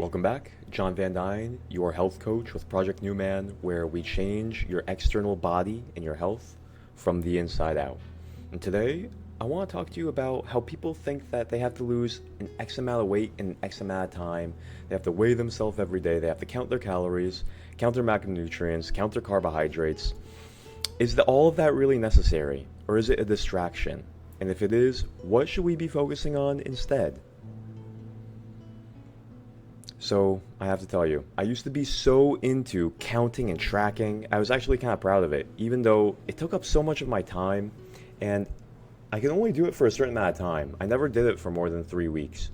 Welcome back. John Van Dyne, your health coach with Project Newman, where we change your external body and your health from the inside out. And today, I want to talk to you about how people think that they have to lose an X amount of weight in an X amount of time. They have to weigh themselves every day. They have to count their calories, count their macronutrients, count their carbohydrates. Is all of that really necessary, or is it a distraction? And if it is, what should we be focusing on instead? So, I have to tell you, I used to be so into counting and tracking. I was actually kind of proud of it, even though it took up so much of my time, and I could only do it for a certain amount of time. I never did it for more than 3 weeks.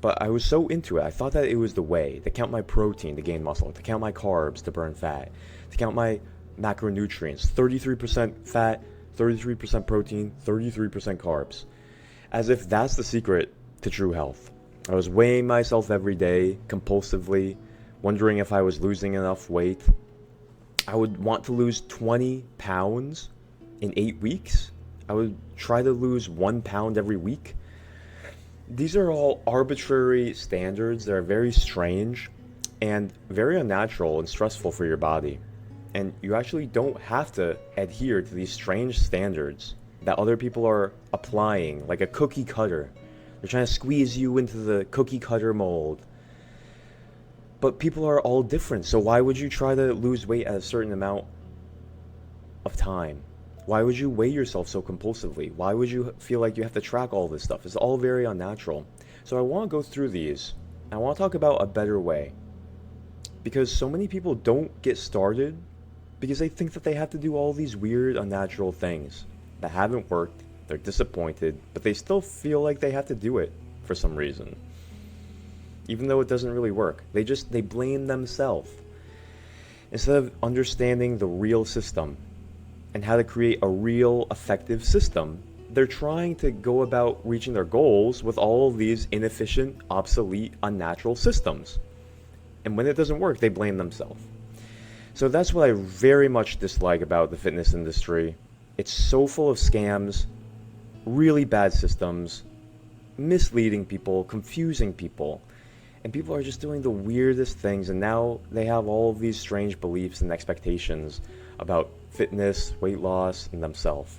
But I was so into it, I thought that it was the way to count my protein to gain muscle, to count my carbs to burn fat, to count my macronutrients 33% fat, 33% protein, 33% carbs. As if that's the secret to true health. I was weighing myself every day, compulsively, wondering if I was losing enough weight. I would want to lose 20 pounds in 8 weeks. I would try to lose 1 pound every week. These are all arbitrary standards that are very strange and very unnatural and stressful for your body. And you actually don't have to adhere to these strange standards that other people are applying, like a cookie cutter. They're trying to squeeze you into the cookie cutter mold. But people are all different, so why would you try to lose weight at a certain amount of time? Why would you weigh yourself so compulsively? Why would you feel like you have to track all this stuff? It's all very unnatural. So I want to go through these. I want to talk about a better way. Because so many people don't get started because they think that they have to do all these weird, unnatural things that haven't worked. They're disappointed, but they still feel like they have to do it for some reason. Even though it doesn't really work. They blame themselves. Instead of understanding the real system and how to create a real effective system, they're trying to go about reaching their goals with all of these inefficient, obsolete, unnatural systems. And when it doesn't work, they blame themselves. So that's what I very much dislike about the fitness industry. It's so full of scams, really bad systems, misleading people, confusing people. And people are just doing the weirdest things, and now they have all of these strange beliefs and expectations about fitness, weight loss, and themselves.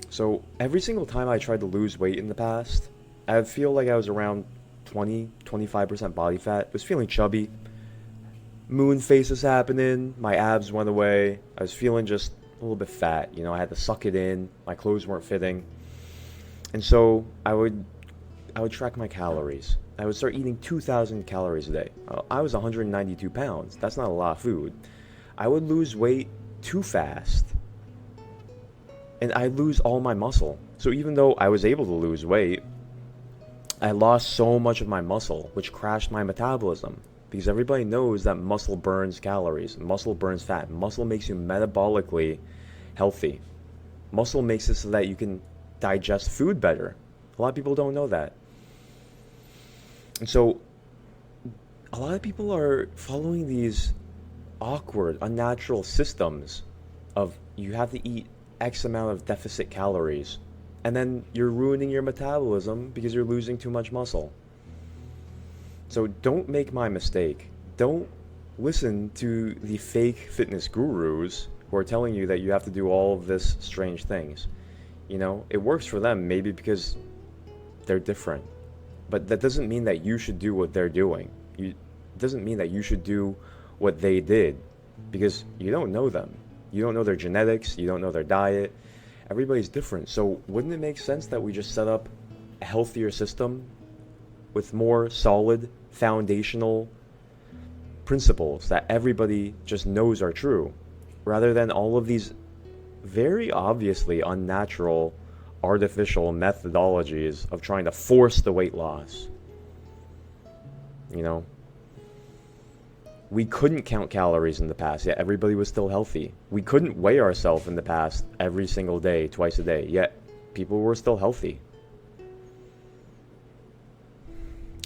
So every single time I tried to lose weight in the past, I feel like I was around 20-25% body fat. I was feeling chubby. Moon face was happening. My abs went away. I was feeling just a little bit fat. I had to suck it in. My clothes weren't fitting. And so I would track my calories. I would start eating 2,000 calories a day. I was 192 pounds. That's not a lot of food. I would lose weight too fast. And I'd lose all my muscle. So even though I was able to lose weight, I lost so much of my muscle, which crashed my metabolism. Because everybody knows that muscle burns calories, muscle burns fat. Muscle makes you metabolically healthy. Muscle makes it so that you can digest food better. A lot of people don't know that. And so, a lot of people are following these awkward, unnatural systems of you have to eat X amount of deficit calories. And then you're ruining your metabolism because you're losing too much muscle. So don't make my mistake. Don't listen to the fake fitness gurus who are telling you that you have to do all of this strange things. It works for them maybe because they're different. But that doesn't mean that you should do what they're doing. It doesn't mean that you should do what they did because you don't know them. You don't know their genetics. You don't know their diet. Everybody's different. So wouldn't it make sense that we just set up a healthier system with more solid foundational principles that everybody just knows are true, rather than all of these very obviously unnatural, artificial methodologies of trying to force the weight loss? We couldn't count calories in the past, yet everybody was still healthy. We couldn't weigh ourselves in the past every single day, twice a day, yet people were still healthy.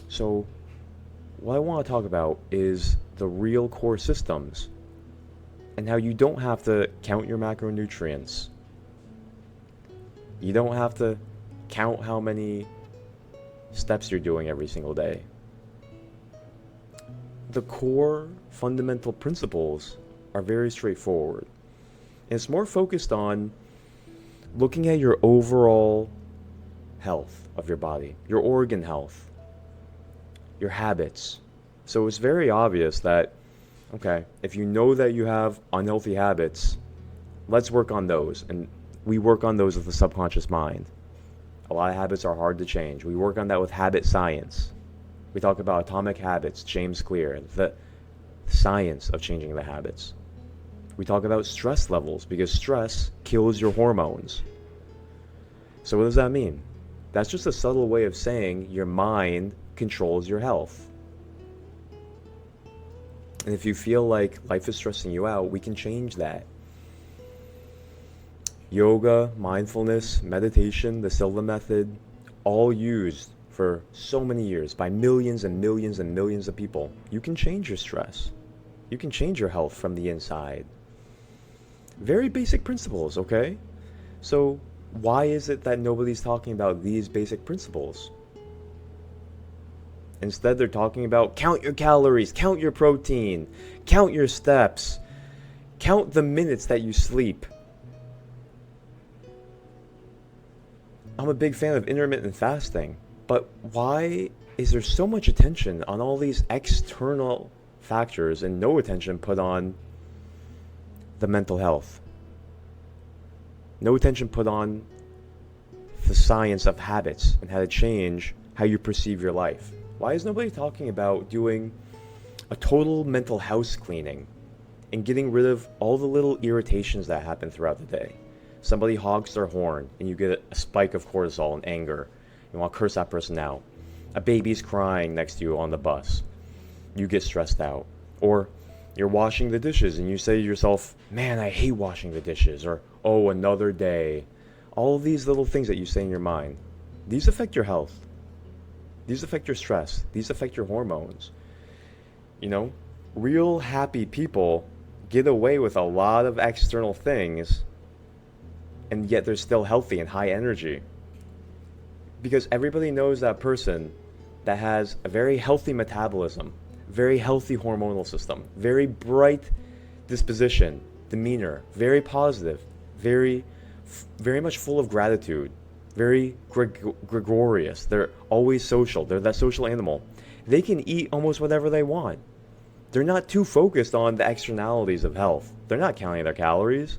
So, what I want to talk about is the real core systems and how you don't have to count your macronutrients. You don't have to count how many steps you're doing every single day. The core fundamental principles are very straightforward. And it's more focused on looking at your overall health of your body, your organ health, your habits. So it's very obvious that, okay, if you know that you have unhealthy habits, let's work on those. And we work on those with the subconscious mind. A lot of habits are hard to change. We work on that with habit science. We talk about atomic habits, James Clear, the science of changing the habits. We talk about stress levels because stress kills your hormones. So what does that mean? That's just a subtle way of saying your mind controls your health. And if you feel like life is stressing you out, we can change that. Yoga, mindfulness, meditation, the Silva method, all used for so many years by millions and millions and millions of people. You can change your stress. You can change your health from the inside. Very basic principles, okay? So why is it that nobody's talking about these basic principles? Instead, they're talking about count your calories, count your protein, count your steps, count the minutes that you sleep. I'm a big fan of intermittent fasting, but why is there so much attention on all these external factors and no attention put on the mental health? No attention put on the science of habits and how to change how you perceive your life. Why is nobody talking about doing a total mental house cleaning and getting rid of all the little irritations that happen throughout the day? Somebody hogs their horn and you get a spike of cortisol and anger. You want to curse that person out. A baby's crying next to you on the bus. You get stressed out. Or you're washing the dishes and you say to yourself, man, I hate washing the dishes. Or, oh, another day. All of these little things that you say in your mind, these affect your health. These affect your stress. These affect your hormones. You know, real happy people get away with a lot of external things, and yet they're still healthy and high energy. Because everybody knows that person that has a very healthy metabolism, very healthy hormonal system, very bright disposition, demeanor, very positive, very much full of gratitude, very gregarious. They're always social. They're that social animal. They can eat almost whatever they want. They're not too focused on the externalities of health. They're not counting their calories.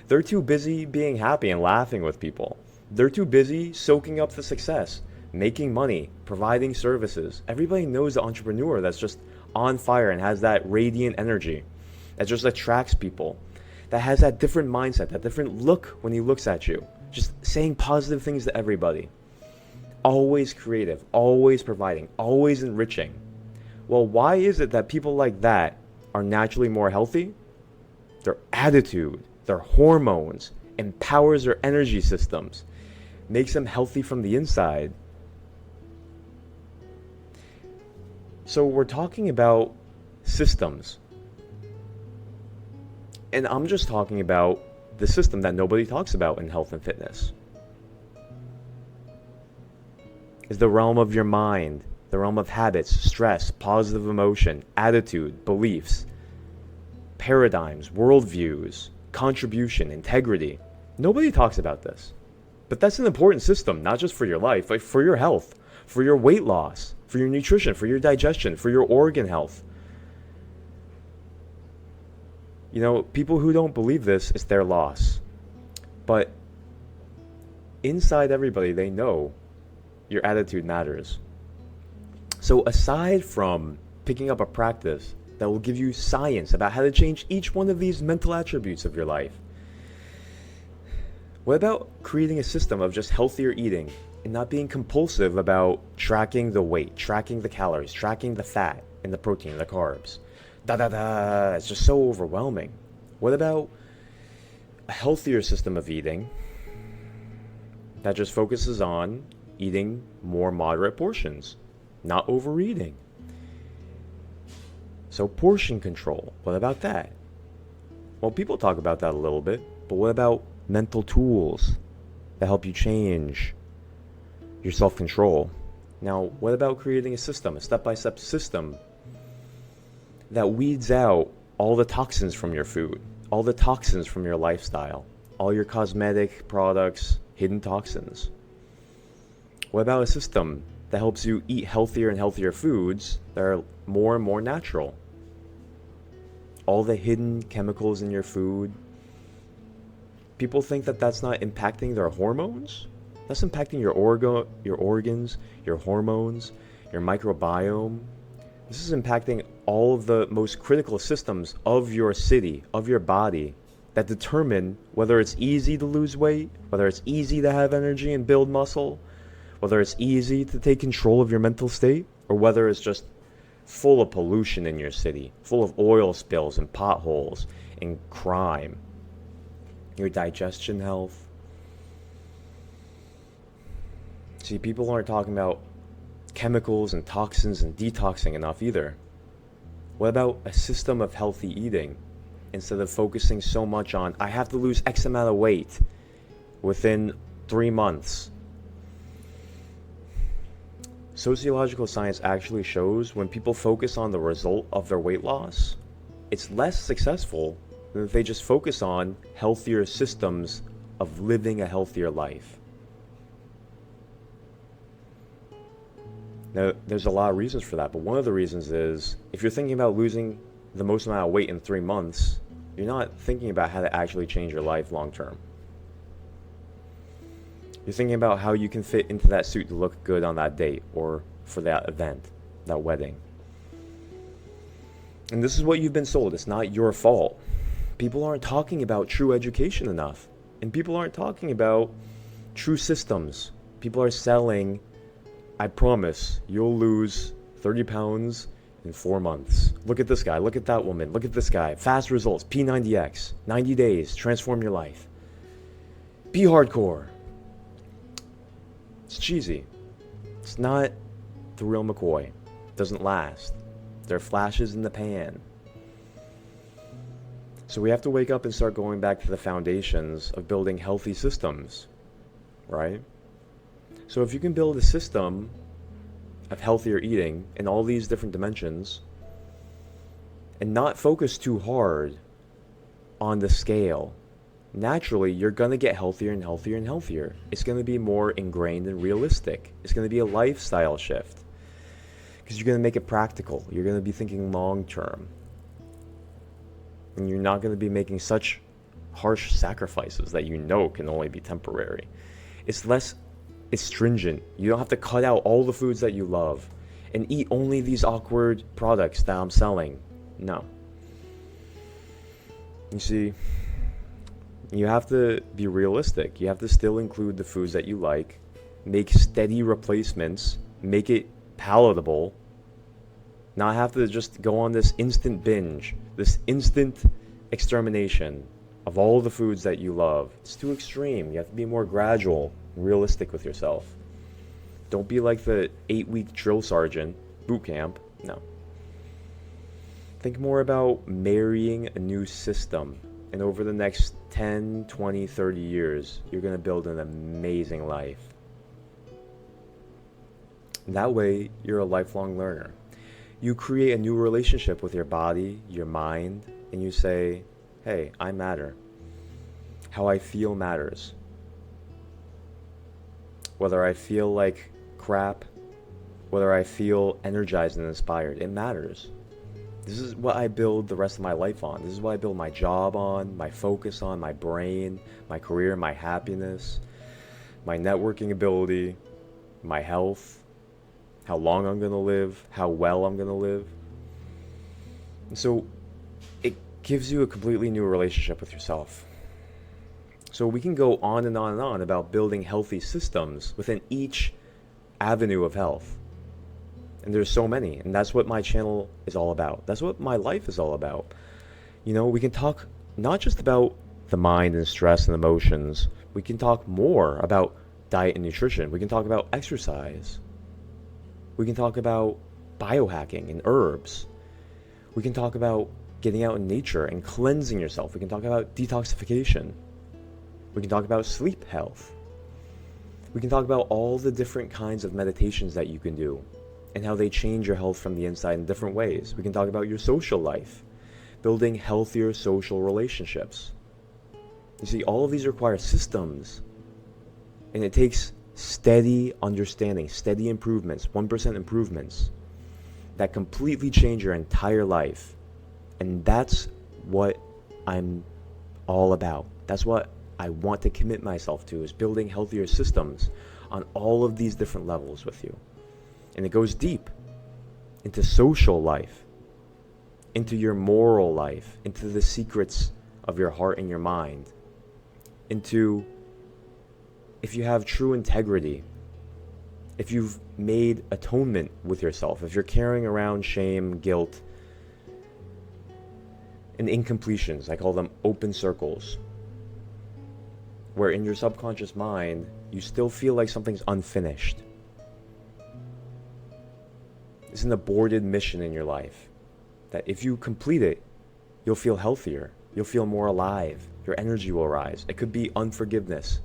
They're too busy being happy and laughing with people. They're too busy soaking up the success, making money, providing services. Everybody knows the entrepreneur that's just on fire and has that radiant energy, that just attracts people, that has that different mindset, that different look when he looks at you, just saying positive things to everybody. Always creative, always providing, always enriching. Well, why is it that people like that are naturally more healthy? Their attitude, their hormones, empowers their energy systems, makes them healthy from the inside. So we're talking about systems. And I'm just talking about the system that nobody talks about in health and fitness. Is the realm of your mind, the realm of habits, stress, positive emotion, attitude, beliefs, paradigms, worldviews, contribution, integrity. Nobody talks about this. But that's an important system, not just for your life, but for your health, for your weight loss, for your nutrition, for your digestion, for your organ health. You know, people who don't believe this, it's their loss. But inside everybody, they know your attitude matters. So aside from picking up a practice that will give you science about how to change each one of these mental attributes of your life, what about creating a system of just healthier eating and not being compulsive about tracking the weight, tracking the calories, tracking the fat and the protein and the carbs? It's just so overwhelming. What about a healthier system of eating that just focuses on eating more moderate portions, not overeating? So portion control, what about that? Well, people talk about that a little bit, but what about mental tools that help you change your self-control? Now, what about creating a system, a step-by-step system that weeds out all the toxins from your food, all the toxins from your lifestyle, all your cosmetic products, hidden toxins? What about a system that helps you eat healthier and healthier foods that are more and more natural? All the hidden chemicals in your food, people think that that's not impacting their hormones. That's impacting your organs, your hormones, your microbiome. This is impacting all of the most critical systems of your city, of your body, that determine whether it's easy to lose weight, whether it's easy to have energy and build muscle, whether it's easy to take control of your mental state, or whether it's just full of pollution in your city, full of oil spills and potholes and crime. Your digestion health. See, people aren't talking about chemicals and toxins and detoxing enough either. What about a system of healthy eating instead of focusing so much on, I have to lose X amount of weight within 3 months? Sociological science actually shows when people focus on the result of their weight loss, it's less successful than if they just focus on healthier systems of living a healthier life. Now, there's a lot of reasons for that, but one of the reasons is if you're thinking about losing the most amount of weight in 3 months, you're not thinking about how to actually change your life long term. You're thinking about how you can fit into that suit to look good on that date or for that event, that wedding. And this is what you've been sold. It's not your fault. People aren't talking about true education enough. And people aren't talking about true systems. People are selling, I promise, you'll lose 30 pounds in 4 months. Look at this guy. Look at that woman. Look at this guy. Fast results. P90X. 90 days. Transform your life. Be hardcore. It's cheesy. It's not the real McCoy. It doesn't last. There are flashes in the pan. So we have to wake up and start going back to the foundations of building healthy systems, right? So if you can build a system of healthier eating in all these different dimensions and not focus too hard on the scale, naturally you're going to get healthier and healthier and healthier. It's going to be more ingrained and realistic. It's going to be a lifestyle shift because you're going to make it practical. You're going to be thinking long term. And you're not going to be making such harsh sacrifices that you know can only be temporary. It's less astringent. You don't have to cut out all the foods that you love and eat only these awkward products that I'm selling. No. You see, you have to be realistic. You have to still include the foods that you like, make steady replacements, make it palatable, not have to just go on this instant binge, this instant extermination of all the foods that you love. It's too extreme. You have to be more gradual and realistic with yourself. Don't be like the 8-week drill sergeant boot camp. No. Think more about marrying a new system. And over the next 10, 20, 30 years, you're going to build an amazing life. That way, you're a lifelong learner. You create a new relationship with your body, your mind, and you say, hey, I matter. How I feel matters. Whether I feel like crap, whether I feel energized and inspired, it matters. This is what I build the rest of my life on. This is what I build my job on, my focus on, my brain, my career, my happiness, my networking ability, my health, how long I'm going to live, how well I'm going to live. And so it gives you a completely new relationship with yourself. So we can go on and on and on about building healthy systems within each avenue of health. And there's so many, and that's what my channel is all about. That's what my life is all about. You know, we can talk not just about the mind and stress and emotions. We can talk more about diet and nutrition. We can talk about exercise. We can talk about biohacking and herbs. We can talk about getting out in nature and cleansing yourself. We can talk about detoxification. We can talk about sleep health. We can talk about all the different kinds of meditations that you can do and how they change your health from the inside in different ways. We can talk about your social life, building healthier social relationships. You see, all of these require systems, and it takes steady understanding, steady improvements, 1% improvements that completely change your entire life. And that's what I'm all about. That's what I want to commit myself to, is building healthier systems on all of these different levels with you. And it goes deep into social life, into your moral life, into the secrets of your heart and your mind, into if you have true integrity, if you've made atonement with yourself, if you're carrying around shame, guilt, and incompletions. I call them open circles, where in your subconscious mind, you still feel like something's unfinished. It's an aborted mission in your life that if you complete it, you'll feel healthier. You'll feel more alive. Your energy will rise. It could be unforgiveness.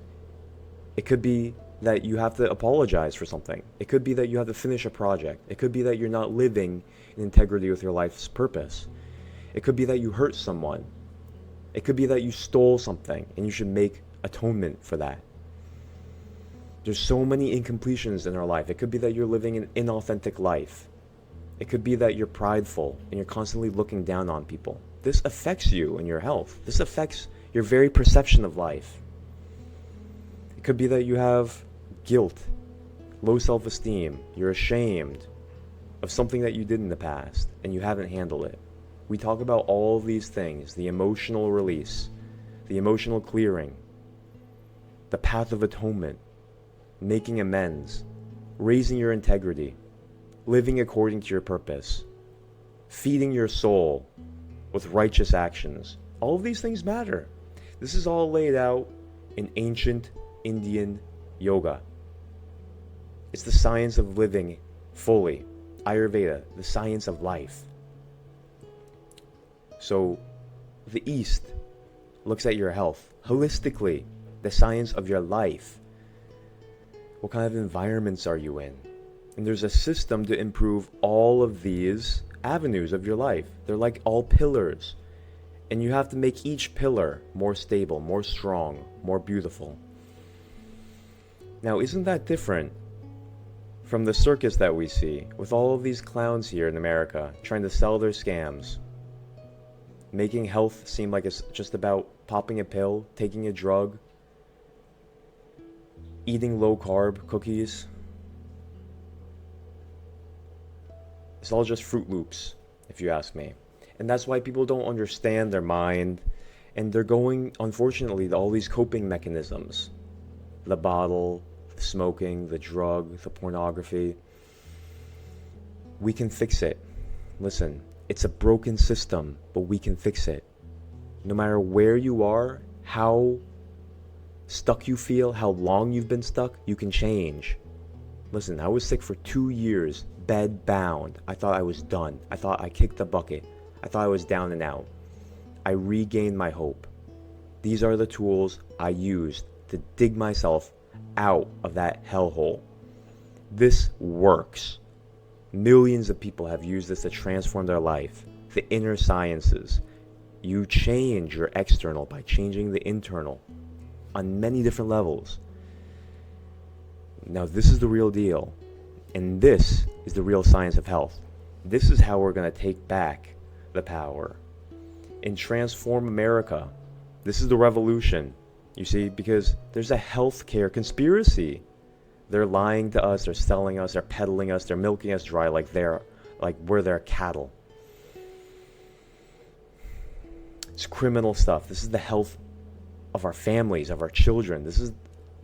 It could be that you have to apologize for something. It could be that you have to finish a project. It could be that you're not living in integrity with your life's purpose. It could be that you hurt someone. It could be that you stole something and you should make atonement for that. There's so many incompletions in our life. It could be that you're living an inauthentic life. It could be that you're prideful and you're constantly looking down on people. This affects you and your health. This affects your very perception of life. It could be that you have guilt, low self-esteem, you're ashamed of something that you did in the past and you haven't handled it. We talk about all of these things, the emotional release, the emotional clearing, the path of atonement, making amends, raising your integrity, living according to your purpose, feeding your soul with righteous actions. All of these things matter. This is all laid out in ancient Indian yoga. It's the science of living fully. Ayurveda, the science of life. So the East looks at your health holistically, the science of your life. What kind of environments are you in? And there's a system to improve all of these avenues of your life. They're like all pillars. And you have to make each pillar more stable, more strong, more beautiful. Now, isn't that different from the circus that we see with all of these clowns here in America trying to sell their scams? Making health seem like it's just about popping a pill, taking a drug, eating low-carb cookies. It's all just Fruit Loops, if you ask me. And that's why people don't understand their mind, and they're going, unfortunately, to all these coping mechanisms. The bottle, the smoking, the drug, the pornography. We can fix it. Listen, it's a broken system, but we can fix it. No matter where you are, how stuck you feel, how long you've been stuck, you can change. Listen, I was sick for 2 years, bed bound. I thought I was done. I thought I kicked the bucket. I thought I was down and out. I regained my hope. These are the tools I used to dig myself out of that hellhole. This works. Millions of people have used this to transform their life. The inner sciences. You change your external by changing the internal on many different levels. Now, this is the real deal. And this is the real science of health. This is how we're going to take back the power and transform America. This is the revolution, you see, because there's a healthcare conspiracy. They're lying to us, they're selling us, they're peddling us, they're milking us dry like we're their cattle. It's criminal stuff. This is the health of our families, of our children. This is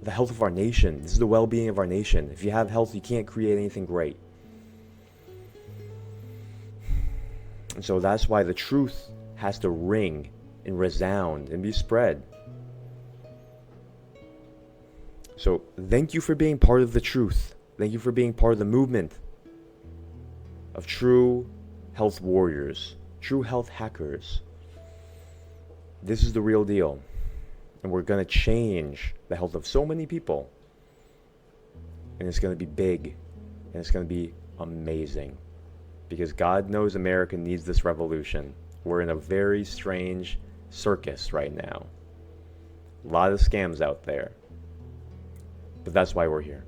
the health of our nation. This is the well-being of our nation. If you have health, you can't create anything great. And so that's why the truth has to ring and resound and be spread. So thank you for being part of the truth. Thank you for being part of the movement of true health warriors, true health hackers. This is the real deal. And we're going to change the health of so many people. and it's going to be big, and it's going to be amazing. Because God knows America needs this revolution. We're in a very strange circus right now. A lot of scams out there. But that's why we're here.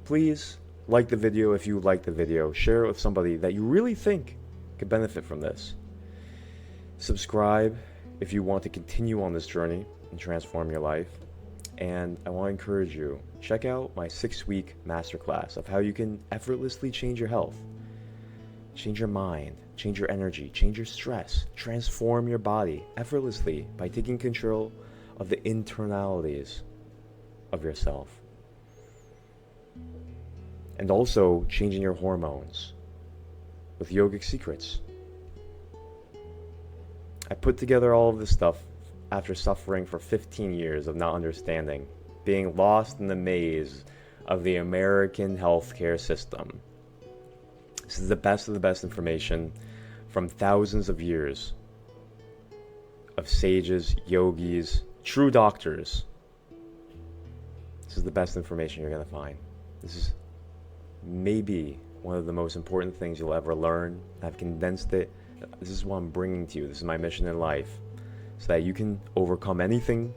Please like the video if you like the video. Share it with somebody that you really think could benefit from this. Subscribe if you want to continue on this journey and transform your life. And I want to encourage you, check out my 6-week masterclass of how you can effortlessly change your health, change your mind, change your energy, change your stress, transform your body effortlessly by taking control of the internalities of yourself. And also changing your hormones with yogic secrets. I put together all of this stuff after suffering for 15 years of not understanding, being lost in the maze of the American healthcare system. This is the best of the best information from thousands of years of sages, yogis, true doctors. This is the best information you're going to find. This is maybe one of the most important things you'll ever learn. I've condensed it. This is what I'm bringing to you. This is my mission in life, so that you can overcome anything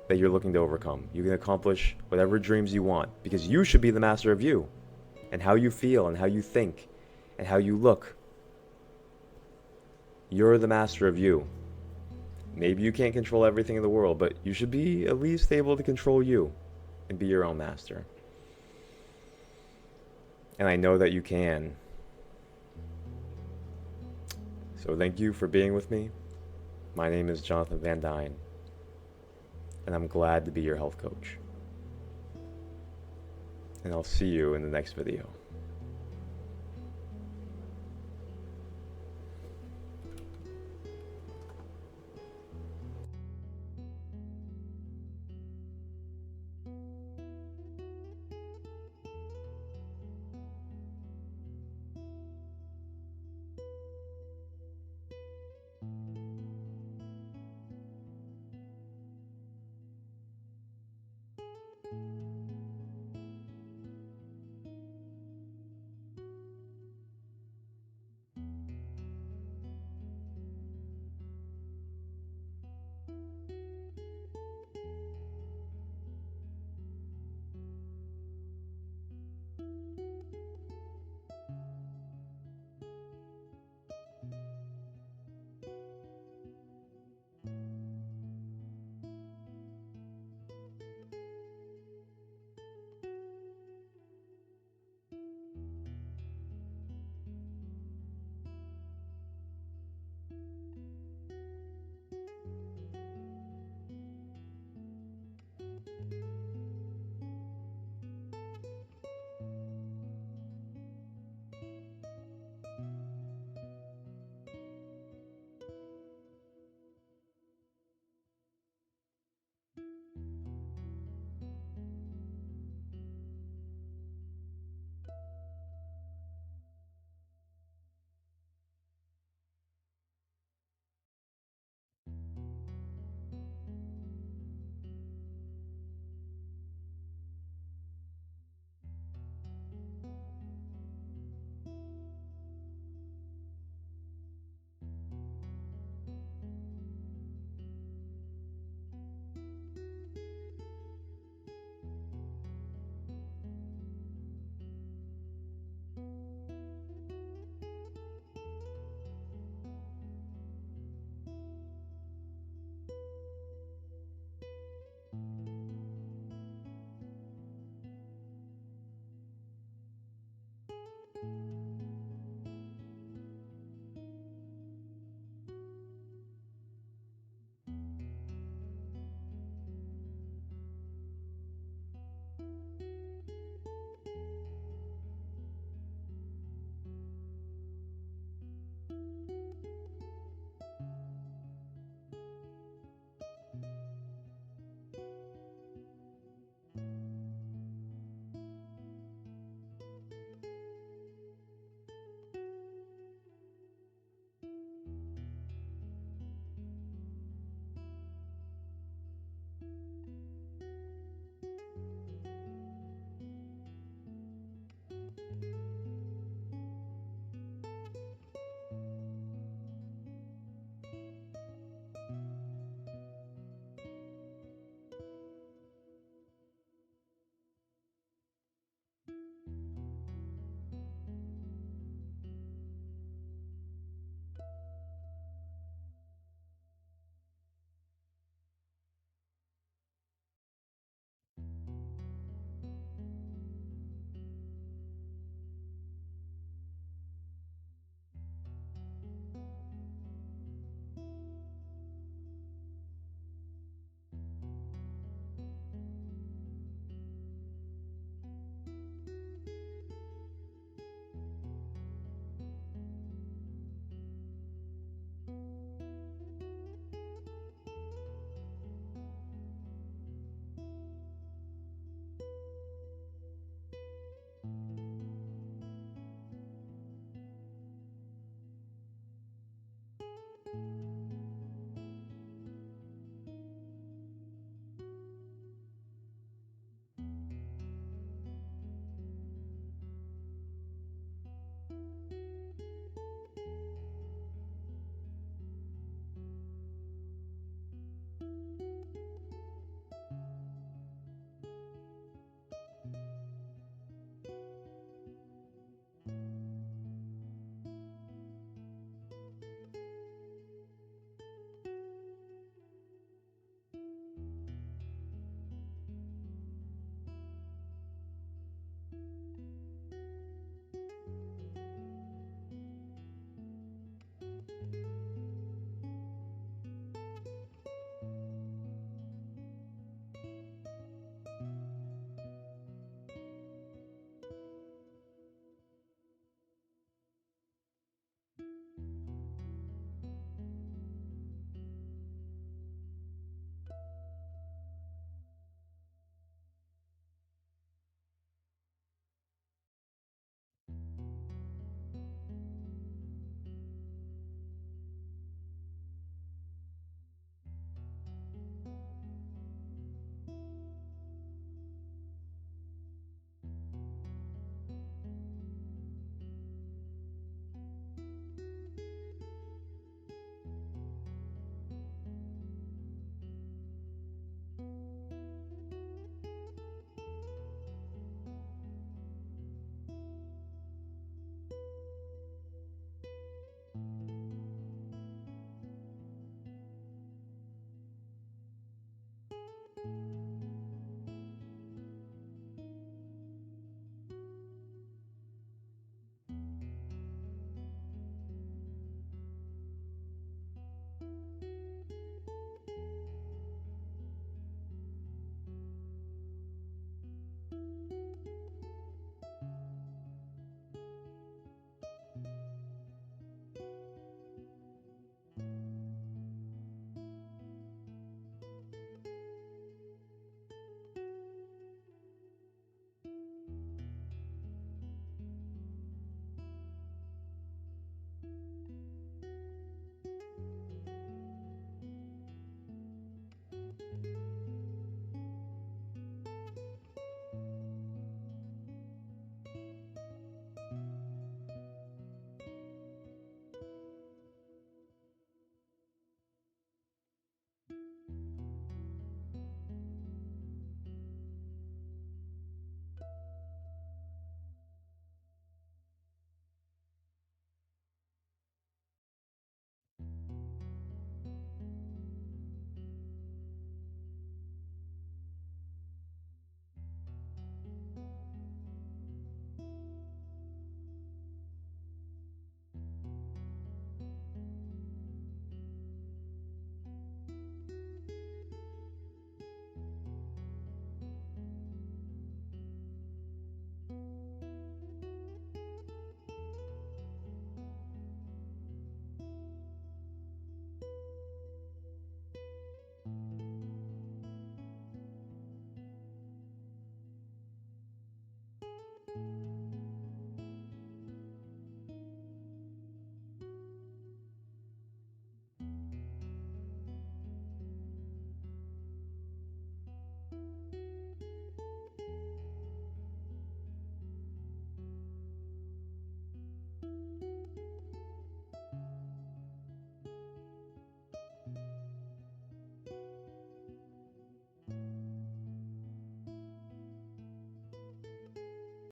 that you're looking to overcome. You can accomplish whatever dreams you want, because you should be the master of you, and how you feel, and how you think, and how you look. You're the master of you. Maybe you can't control everything in the world, but you should be at least able to control you and be your own master. And I know that you can. So thank you for being with me. My name is Jonathan Van Dyne, and I'm glad to be your health coach. And I'll see you in the next video.